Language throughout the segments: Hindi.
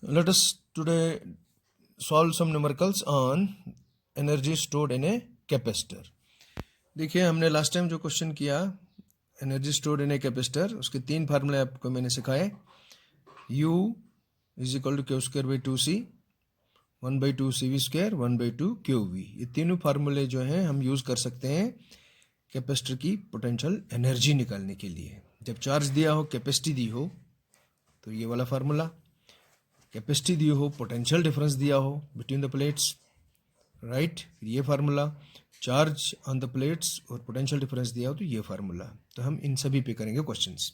Let us today solve some numericals on energy stored in a capacitor. देखिए हमने लास्ट टाइम जो क्वेश्चन किया energy stored in a capacitor, उसके तीन फार्मूले आपको मैंने सिखाए. U is equal to Q square by 2C, 1/2 CV square, 1/2 QV. ये तीनों फार्मूले जो हैं हम यूज़ कर सकते हैं कैपेसिटर की पोटेंशियल एनर्जी निकालने के लिए. जब चार्ज दिया हो, कैपेसिटी दी हो, तो ये वाला फार्मूला. कैपेसिटी दी हो, पोटेंशियल डिफरेंस दिया हो बिटवीन द प्लेट्स, राइट, ये formula. Charge on the plates और पोटेंशियल डिफरेंस दिया हो तो ये फार्मूला. तो हम इन सभी पे करेंगे क्वेश्चंस.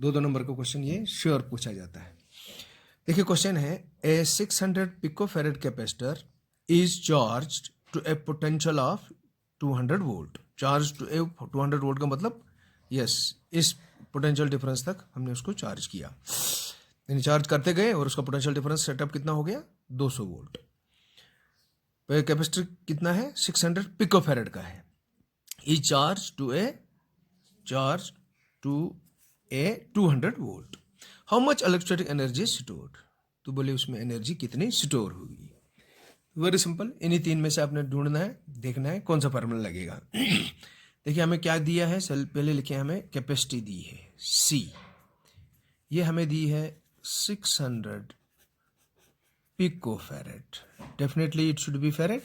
दो नंबर का क्वेश्चन ये श्योर पूछा जाता है. देखिए क्वेश्चन है, a 600 picofarad capacitor is charged to a potential of 200 volt. Charge to a 200 volt का मतलब यस, इस पोटेंशियल डिफरेंस तक हमने उसको चार्ज किया, यानी चार्ज करते गए और उसका पोटेंशियल डिफरेंस सेटअप कितना हो गया, 200 वोल्ट. कैपेसिटर कितना है, 600 पिकोफैरेड का है. ई charge to a 200 volt. How much electrostatic energy stored. तो बोले उसमें एनर्जी कितनी स्टोर होगी. वेरी सिंपल, इन्हीं तीन में से आपने ढूंढना है, देखना है कौन सा फार्मूला लगेगा. देखिए हमें क्या दिया है, पहले लिखे हमें कैपेसिटी दी है C. ये हमें दी है 600 picofarad. Definitely it should be farad.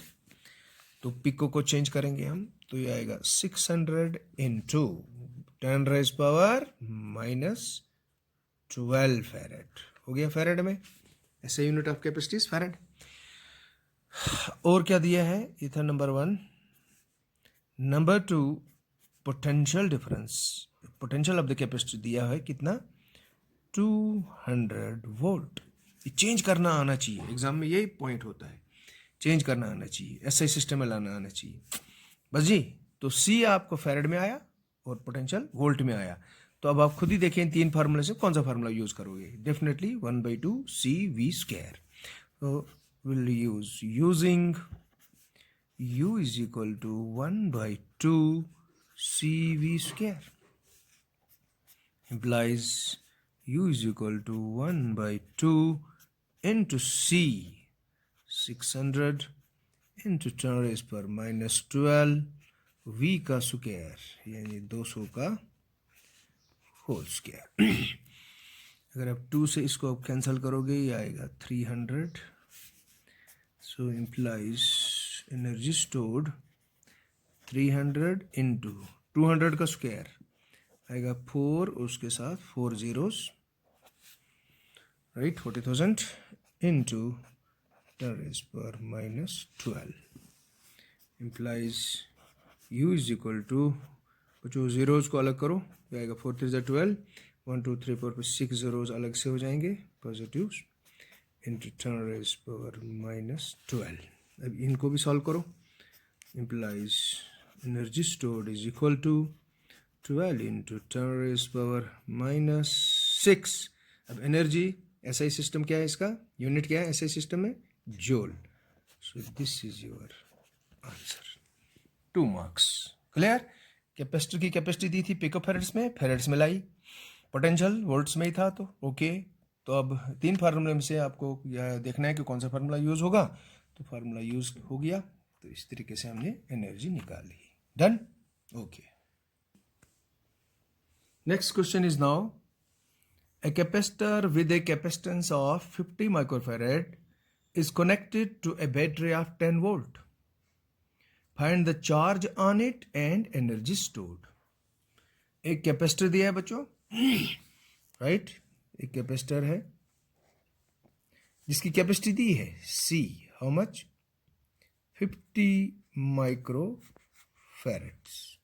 तो पिको को चेंज करेंगे हम, तो ये आएगा 600 इंटू 10 raised पावर -12 फैरेड. हो गया फैरेड में. ऐसे unit of capacity is farad. और क्या दिया है, ये था number 1. Number 2, potential difference. Potential of the capacity दिया है कितना, 200 वोल्ट. चेंज करना आना चाहिए, एग्जाम में यही पॉइंट होता है, चेंज करना आना चाहिए, ऐसे सिस्टम में लाना आना चाहिए बस जी. तो C आपको फैरेड में आया और पोटेंशियल वोल्ट में आया. तो अब आप खुद ही देखिए इन तीन फार्मूले से कौन सा फार्मूला यूज करोगे. Definitely 1/2 CV square. तो will using U is equal to 1/2 CV square implies U is equal to 1/2 into C, 600 into 10 raised per -12 V का स्क्वायर, यानी 200 का होल स्क्वायर. अगर आप 2 से इसको आप कैंसिल करोगे, ये आएगा 300. So implies energy stored 300 into 200 का स्क्वायर आएगा 4, उसके साथ 4 zeros, right, 40,000 into 10 raised per -12 implies U is equal to, जो जीरोज को अलग करो, ये आएगा 4 3 12, 1 2 3 4 पर 6 zeros अलग से हो जाएंगे पॉजिटिव, इंटू 10 raised per -12. अब इनको भी सॉल्व करो. Implies energy stored is equal to 12 into 10 raised power -6. अब एनर्जी SI सिस्टम क्या है, इसका यूनिट क्या है SI सिस्टम में, joule. So this is your answer, 2 marks. Clear. Capacitor की कैपेसिटी दी थी पिकोफैरेड्स में, फैरेड्स में लाई. पोटेंशियल वोल्ट्स में ही था, तो ओके. तो अब तीन फार्मूले में से आपको देखना है कि कौन सा फार्मूला यूज होगा. तो फार्मूला यूज हो गया, तो इस तरीके से हमने एनर्जी निकाली. Done. Okay. Next question is now, a capacitor with a capacitance of 50 microfarad is connected to a battery of 10 volt. Find the charge on it and energy stored. एक कैपेसिटर दिया है बच्चों, राइट, एक कैपेसिटर है जिसकी कैपेसिटी दी है C. How much, 50 माइक्रोफैरेड्स.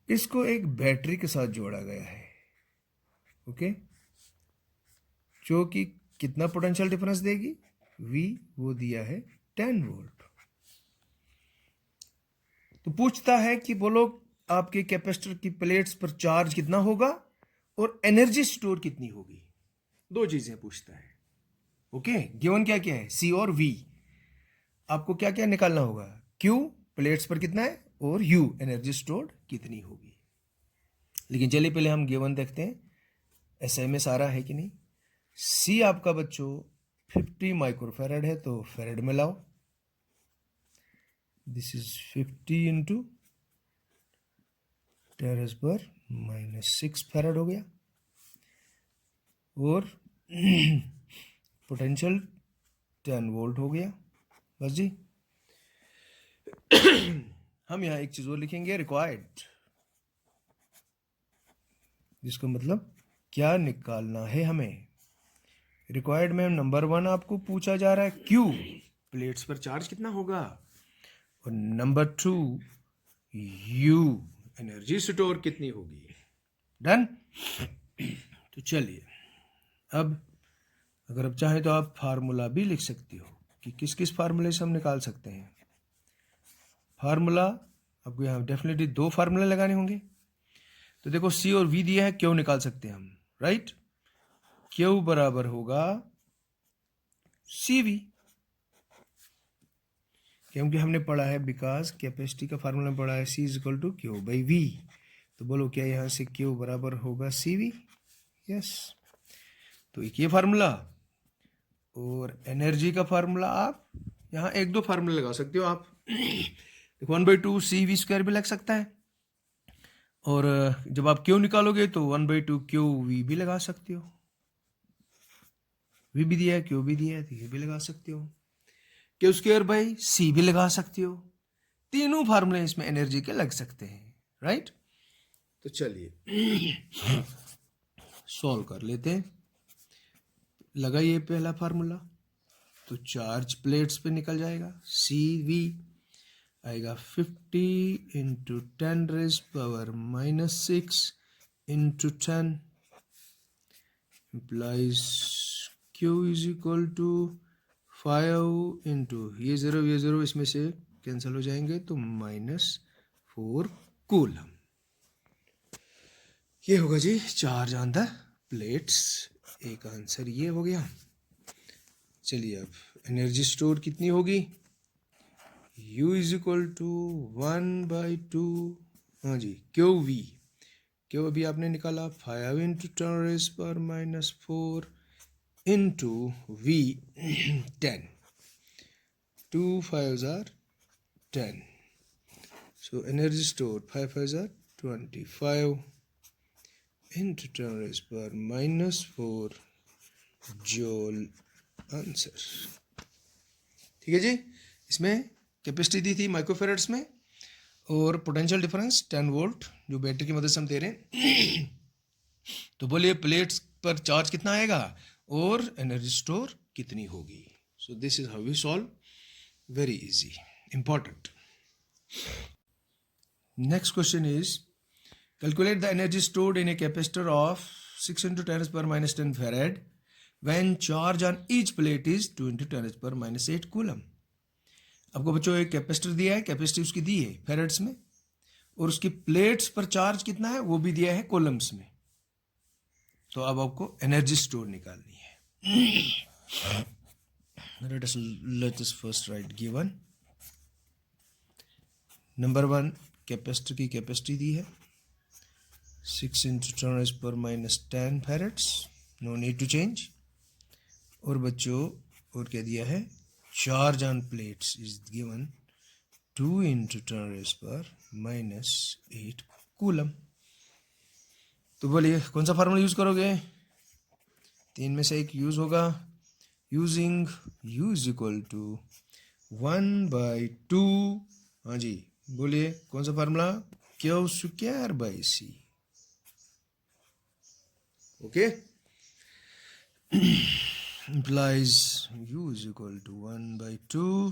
इसको एक बैटरी के साथ जोड़ा गया है, ओके, जो कि कितना पोटेंशियल डिफरेंस देगी, V, वो दिया है 10 वोल्ट. तो पूछता है कि बोलो आपके कैपेसिटर की प्लेट्स पर चार्ज कितना होगा और एनर्जी स्टोर कितनी होगी. दो चीजें पूछता है, ओके. गिवन क्या क्या है, C और V. आपको क्या क्या निकालना होगा, Q प्लेट्स पर कितना है और U एनर्जी स्टोर्ड कितनी होगी. लेकिन चलिए पहले हम गिवन देखते हैं, SI में सारा है कि नहीं. C आपका बच्चों 50 माइक्रोफेरेड है तो फेरेड में लाओ, दिस इज 50 इंटू 10⁻⁻6 फेरेड हो गया, और पोटेंशियल 10 वोल्ट हो गया। बस जी। हम यहाँ एक चीज और लिखेंगे, रिक्वायर्ड, जिसका मतलब क्या निकालना है हमें। रिक्वायर्ड में नंबर 1 आपको पूछा जा रहा है क्यू, प्लेट्स पर चार्ज कितना होगा, और नंबर 2 यू, एनर्जी स्टोर कितनी होगी। डन। तो चलिए, अब अगर आप चाहें तो आप फार्मूला भी लिख सकते हो कि किस किस फार्मूले से हम निकाल सकते हैं। फार्मूला आपको यहाँ डेफिनेटली 2 फार्मूले लगाने होंगे। तो देखो सी और वी दिया है, क्यू निकाल सकते हैं हम, राइट। क्यू बराबर होगा सी वी, क्योंकि हमने पढ़ा है, बिकॉज कैपेसिटी का फार्मूला पढ़ा है C is equal to Q by V. तो बोलो क्या यहाँ से क्यू बराबर होगा सी वी। यस। तो एक ये फार्मूला, और एनर्जी का फार्मूला आप यहाँ 1-2 फार्मूला लगा सकते हो आप। 1/2 सी वी स्क्वायर भी लग सकता है, और जब आप क्यू निकालोगे तो 1/2 क्यू वी भी लगा सकते हो। वी भी दिया है, क्यू भी दिया है, तो ये भी लगा सकते हो। क्यू स्क्वायर बाई सी भी लगा सकते हो। तीनों फार्मूले इसमें एनर्जी के लग सकते हैं, राइट। तो चलिए सॉल्व कर लेते हैं। लगाइए पहला फार्मूला, तो चार्ज प्लेट्स पे निकल जाएगा, सी वी आएगा 50 into 10⁻⁻6 into 10 implies Q is equal to 5 into ये ज़ीरो इसमें से कैंसिल हो जाएंगे, तो -4 कूलम। ये होगा जी चार्ज ऑन द प्लेट्स। एक आंसर ये हो गया। चलिए अब एनर्जी स्टोर कितनी होगी, U इज इक्वल टू 1/2, हाँ जी, क्यू वी। क्यू अभी आपने निकाला 5 into 10⁻⁻4 into we 10, 2 5s are 10, so energy stored 5 5s are 25 into 10⁻⁻4 joule answer. ठीक है जी। इसमें कैपेसिटी दी थी माइक्रोफेरेड्स में, और पोटेंशियल डिफरेंस 10 वोल्ट जो बैटरी की मदद से हम दे रहे हैं। तो बोलिए प्लेट्स पर चार्ज कितना आएगा और एनर्जी स्टोर कितनी होगी। So this is how we solve, very easy, important. Next question is calculate the energy stored in a capacitor of 6 into 10⁻⁻10 farad when charge on each plate is 2 into 10⁻⁻8 coulomb. आपको बच्चों एक कैपेसिटर दिया है, कैपेसिटी उसकी दी है फेरेड्स में, और उसकी प्लेट्स पर चार्ज कितना है वो भी दिया है कॉलम्स में। तो अब आपको एनर्जी स्टोर निकालनी है। let us first write given। Number 1 capacitor की कैपेसिटी दी है 6 into 10⁻⁻10 farads, no need to change. और बच्चों और क्या दिया है, charge on plates is given 2 into 10⁻⁻8 coulomb. तो बोलिए कौन सा फार्मूला यूज करोगे, 3 में से एक यूज होगा। Using U is equal to 1/2, हाँ जी बोलिए कौन सा formula, Q square by C. Okay, implies U is equal to 1/2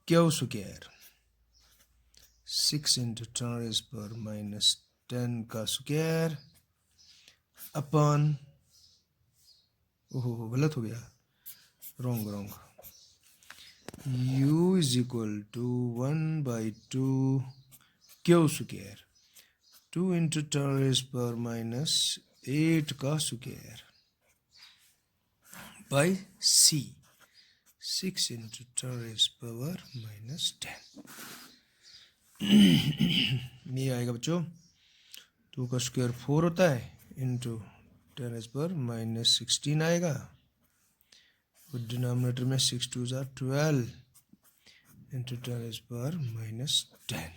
Q square 6 into 10⁻⁻10 का स्क्वायर अपॉन, ओहो गलत हो गया, wrong. U is equal to 1/2 Q square 2 into 10⁻⁻8 का स्क्वायर बाई C 6 into 10⁻⁻10। ये आएगा बच्चों 2 का स्क्वायर 4 होता है, इंटू 10⁻⁻16 आएगा, डिनोमिनेटर में 6 2 ज़ा 12 into 10 raised power minus 10.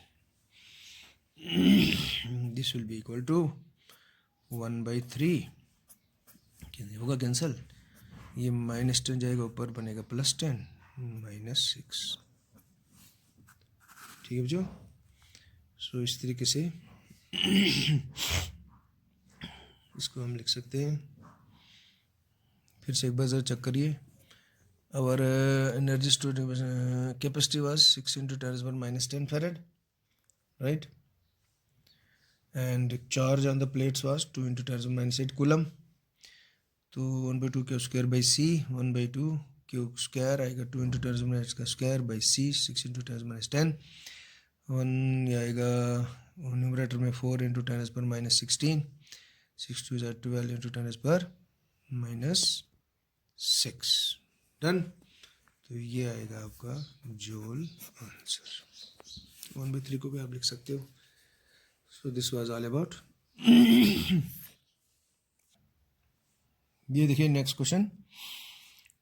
This will be equal to 1/3. होगा कैंसिल, ये -10 जाएगा ऊपर, बनेगा +10 -6. ठीक है बच्चों. सो इस तरीके से इसको हम लिख सकते हैं. फिर से एक बार ज़रा चेक करिए. Our energy stored capacity was 6 into 10 raised power minus 10 farad, right? And charge on the plates was 2 into 10 raised power minus 8 coulomb. तो 1/2 Q square by C, 1/2 Q square आएगा 2 into 10 raised power minus का square by C, 6 into 10 raised power minus 10. 1 ये आएगा न्यूमरेटर में 4 into 10 raised power minus 16. 6 2 is 12 into 10 raised power minus 6. Done. तो ये आएगा आपका जूल आंसर. 1/3 को भी आप लिख सकते हो. So this was all about. ये देखिए next question.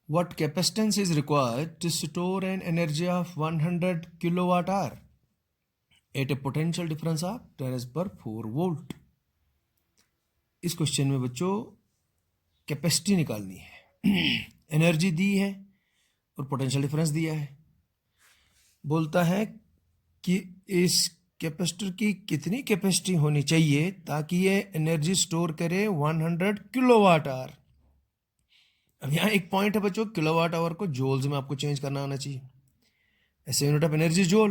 What capacitance is required to store an energy of 100 kilowatt hour at a potential difference of 10⁴ volt. इस क्वेश्चन में बच्चों कैपेसिटी निकालनी है. एनर्जी दी है और पोटेंशियल डिफरेंस दिया है. बोलता है कि इस कैपेसिटर की कितनी कैपेसिटी होनी चाहिए ताकि ये एनर्जी स्टोर करे 100 किलोवाट आवर. अब यहाँ एक पॉइंट है बच्चों, किलोवाट आवर को जूल्स में आपको चेंज करना आना चाहिए. ऐसे यूनिट ऑफ एनर्जी जूल,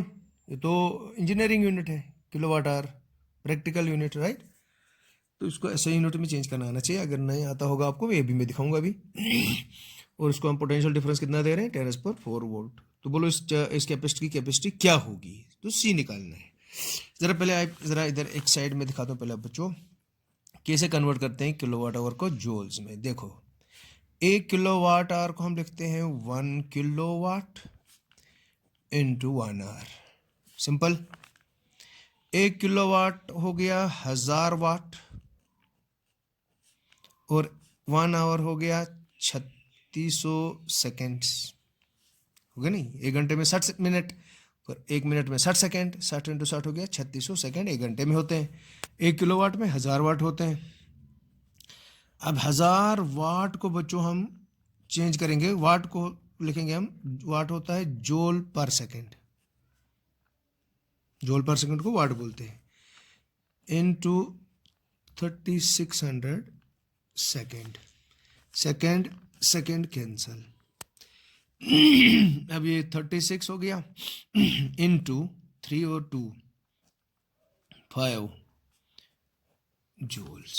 ये तो इंजीनियरिंग यूनिट है. Kilowatt hour practical unit, right. तो इसको ऐसे यूनिट में चेंज करना आना चाहिए. अगर नहीं आता होगा आपको, ये भी मैं दिखाऊंगा अभी. और इसको हम पोटेंशियल डिफरेंस कितना दे रहे हैं, 10⁴ वोल्ट. तो बोलो इस कैपेसिटी की कैपेसिटी क्या होगी. तो सी निकालना है. ज़रा पहले आप ज़रा इधर एक साइड में दिखाता हूँ पहले बच्चों कैसे कन्वर्ट करते हैं किलोवाट आवर को जूल्स में. देखो 1 किलोवाट आवर को हम लिखते हैं 1 kilowatt into 1 hour. Simple. 1 kilowatt हो गया 1000 वाट और 1 आवर हो गया 3600 सेकेंड्स. हो गया नहीं, 1 घंटे में 60 मिनट और 1 मिनट में 60 सेकेंड. 60 इंटू 60 हो गया 3600 सेकेंड 1 घंटे में होते हैं. 1 किलोवाट में 1000 वाट होते हैं. अब 1000 वाट को बच्चों हम चेंज करेंगे, वाट को लिखेंगे हम, वाट होता है जूल पर सेकेंड. जूल पर सेकेंड को वाट बोलते हैं. Into 3600 second. Second cancel. अब ये 36 हो गया इनटू 3 और 2 5 जूल्स.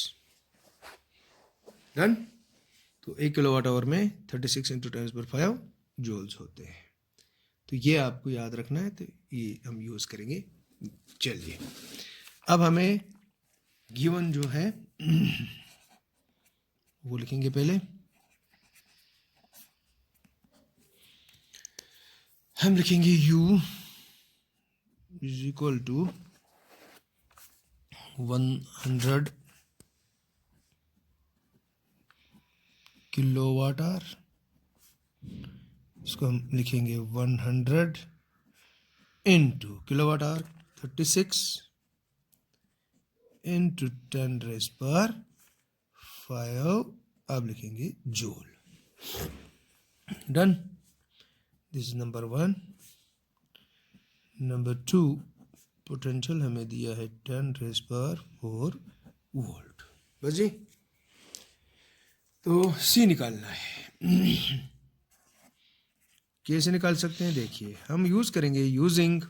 डन. तो 1 किलोवाट आवर में 36 इंटू 10⁵ जूल्स होते हैं. तो ये आपको याद रखना है. तो ये हम यूज़ करेंगे. चलिए अब हमें गिवन जो है वो लिखेंगे पहले. हम लिखेंगे U is equal to 100 kilowatt hour. इसको हम लिखेंगे 100 इंटू किलोवाट आवर 36 इंटू 10⁵. अब लिखेंगे joule. Done. This is number 1. Number 2 potential हमें दिया है 10⁴ वोल्ट. बस जी. तो सी निकालना है. कैसे निकाल सकते हैं देखिए. हम यूज करेंगे using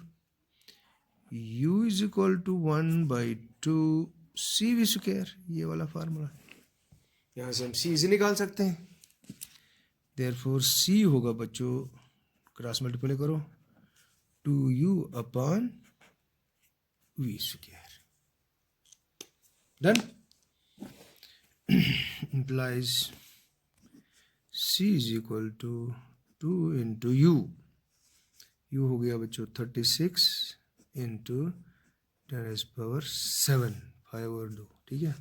U is equal to 1/2 CV². ये वाला फार्मूला. यहाँ से हम C इसे निकाल सकते हैं. देयरफॉर C होगा बच्चों, क्रॉस मल्टीप्लाई करो, 2U upon V². Done. implies C is equal to 2 into U. U हो गया बच्चों 36 इंटू 10⁷ 5 और 2. ठीक है.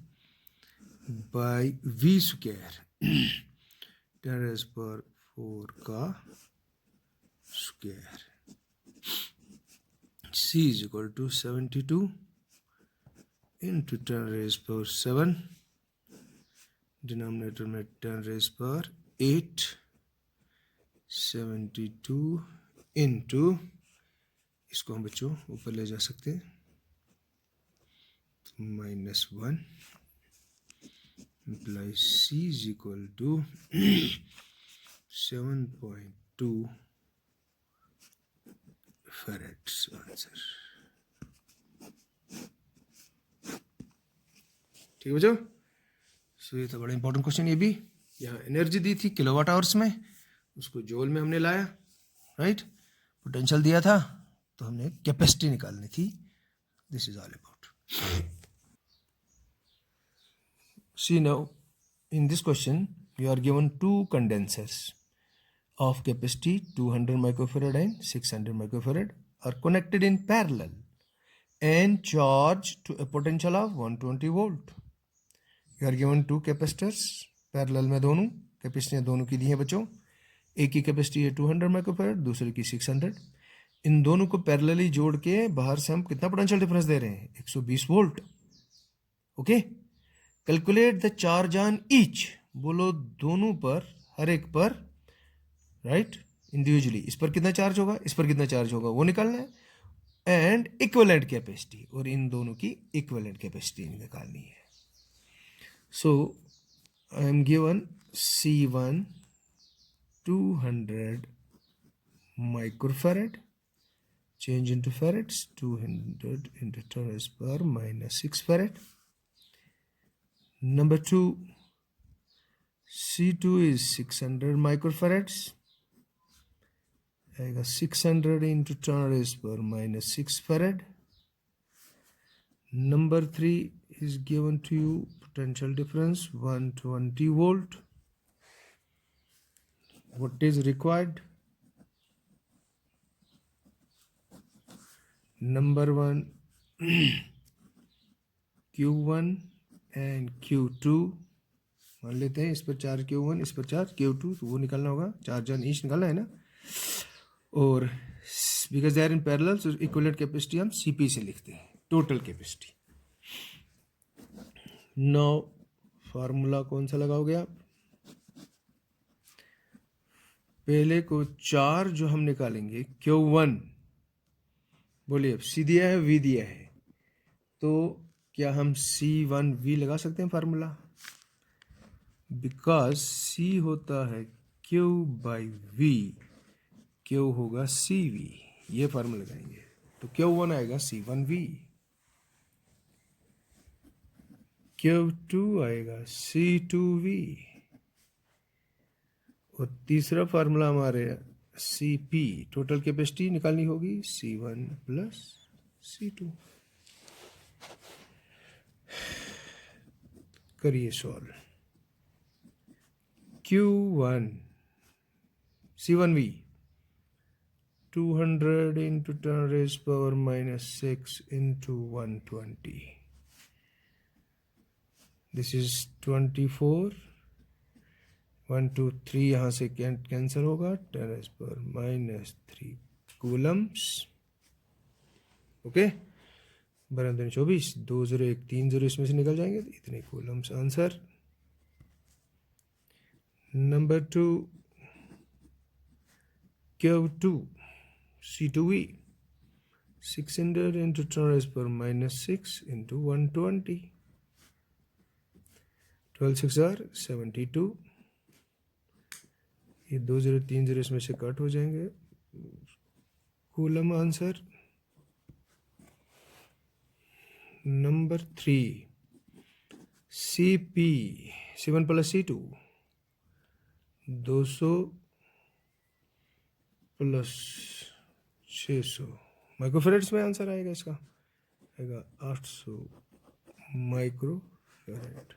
By V². 10⁴ 4 का square. C is equal to 72 into 10 raised power 7, denominator में 10 raised power 8, 72 into, इसको हम बच्चों ऊपर ले जा सकते हैं, -1 implies C is equal to 7.2 farads answer. ठीक है बच्चों, सो ये तो बड़ा इंपॉर्टेंट क्वेश्चन। ये भी यहाँ एनर्जी दी थी किलोवाट आवर्स में, उसको जूल में हमने लाया, राइट। पोटेंशियल दिया था तो हमने कैपेसिटी निकालनी थी। This is all about. See now in this question you are given 2 condensers of capacity 200 microfarad and 600 microfarad are connected in parallel and charged to a potential of 120 volt. You are given 2 capacitors parallel में दोनों कैपेसिटियाँ दोनों की दी हैं बच्चों। एक की कैपेसिटी है 200 माइक्रोफैराड, दूसरे की 600। इन दोनों को पैरेलली जोड़ के बाहर से हम कितना पोटेंशियल डिफरेंस दे रहे हैं? 120 volt. Okay, calculate the charge on each. बोलो दोनों पर, हर एक पर, राइट, इंडिविजुअली इस पर कितना चार्ज होगा, इस पर कितना चार्ज होगा, वो निकालना है। एंड इक्विवेलेंट कैपेसिटी, और इन दोनों की इक्विवेलेंट कैपेसिटी निकालनी है। So I am given C1 200 microfarad, change into farads, 200 into 10 raised power -6 farad. Number 2, C2 is 600 microfarads, आएगा 600 into 10 raised power -6 farad. Number 3 is given to you, potential difference 120 volt. What is required? Number 1 Q1 and Q2 मान लेते हैं। इस पर चार्ज Q1, इस पर चार्ज Q2, तो वो निकालना होगा, चार्ज ऑन ईच निकालना है ना। और because they are in parallel, so equivalent capacity हम CP से लिखते हैं, टोटल कैपेसिटी। नाउ फार्मूला कौन सा लगाओगे आप? पहले को चार्ज जो हम निकालेंगे Q1, बोलिए C दिया है, V दिया है, तो क्या हम C1V लगा सकते हैं फार्मूला? बिकॉज C होता है Q/V, Q होगा CV, ये फार्मूला लगाएंगे तो Q1 आएगा C1V, Q2 आएगा C2V, और तीसरा फार्मूला हमारे CP, टोटल कैपेसिटी निकालनी होगी, C1 + C2। करिए solve. Q1 C1V 200 into 10 raised power -6 into 120. This is 24, 1 2 3 यहाँ से कैंसर होगा, 10 raised power -3 कूलम्स। ओके, 12 दूनी 24, 2 0 1 3 0 इसमें से निकल जाएंगे, तो इतने Coulomb's answer. Number 2 Q2 C2V 600 into 10 raised power -6 into 120, 12 6 are 72, ये 2 0 3 0 इसमें से कट हो जाएंगे, coulomb answer. Number 3 CP C1 + C2 200 + 600 माइक्रोफेरेड्स में आंसर आएगा, इसका आएगा 800 microfarad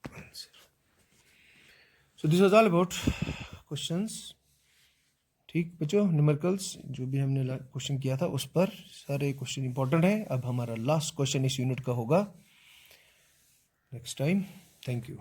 answer. So this was all about questions. ठीक बच्चों, न्यूमेरिकल्स जो भी हमने क्वेश्चन किया था उस पर सारे क्वेश्चन इंपॉर्टेंट है। अब हमारा लास्ट क्वेश्चन इस यूनिट का होगा नेक्स्ट टाइम। Thank you.